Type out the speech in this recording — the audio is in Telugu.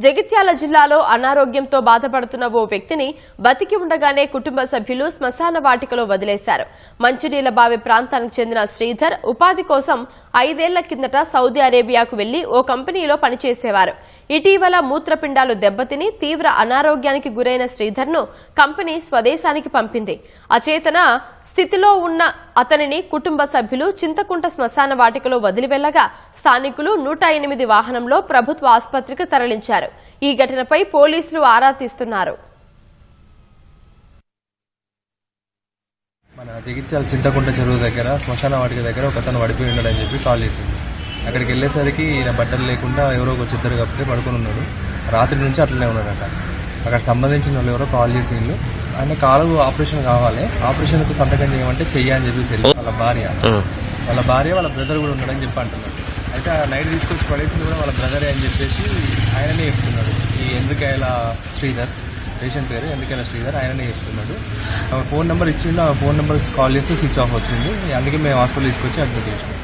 జగిత్యాల జిల్లాలో అనారోగ్యంతో బాధపడుతున్న ఓ వ్యక్తిని బతికి ఉండగానే కుటుంబ సభ్యులు శ్మశాన వాటికలో వదిలేశారు. మంచినీళ్ల బావి ప్రాంతానికి చెందిన శ్రీధర్ ఉపాధి కోసం 5 ఏళ్ల కిందట సౌదీ అరేబియాకు వెళ్లి ఓ కంపెనీలో పనిచేసేవారు. ఇటీవల మూత్రపిండాలు దెబ్బతిని తీవ్ర అనారోగ్యానికి గురైన శ్రీధర్ను కంపెనీ స్వదేశానికి పంపింది. అచేతన స్థితిలో ఉన్న అతనిని కుటుంబ సభ్యులు చింతకుంట శ్మశాన వాటికలో వదిలి వెళ్లగా స్థానికులు 108 వాహనంలో ప్రభుత్వ ఆసుపత్రికి తరలించారు. ఈ ఘటనపై పోలీసులు ఆరా తీస్తున్నారు. మన జగిత్యాల చింతకుంట చెరువు దగ్గర శ్మశాన వాటిక దగ్గర ఒక అతను పడిపోయి ఉన్నాడని చెప్పి కాల్ చేసింది. అక్కడికి వెళ్ళేసరికి ఈయన బట్టలు లేకుండా ఎవరో ఒక చిత్తరు కప్పితే పడుకుని ఉన్నాడు. రాత్రి నుంచి అట్లనే ఉన్నాడట. అక్కడ సంబంధించిన వాళ్ళు ఎవరో కాల్ చేసి ఆయన కాలు ఆపరేషన్ కావాలి, ఆపరేషన్కు సంతకం చేయమంటే చెయ్యని చెప్పేసి వాళ్ళ భార్య వాళ్ళ బ్రదర్ కూడా ఉన్నాడని చెప్పి అంటున్నాడు. అయితే ఆ నైట్ తీసుకొచ్చి పడేసింది కూడా వాళ్ళ బ్రదరే అని చెప్పేసి ఆయననే చెప్తున్నాడు. ఈ ఎందుకైల శ్రీధర్, పేషెంట్ పేరు ఎందుకైనా శ్రీధర్, ఆయననే చెప్తున్నాడు. ఫోన్ నెంబర్ ఇచ్చిండు, ఆ ఫోన్ నెంబర్కి కాల్ చేసి స్విచ్ ఆఫ్ వచ్చింది. అందుకే మేము హాస్పిటల్ తీసుకొచ్చి అడ్మిట్ చేసినాం.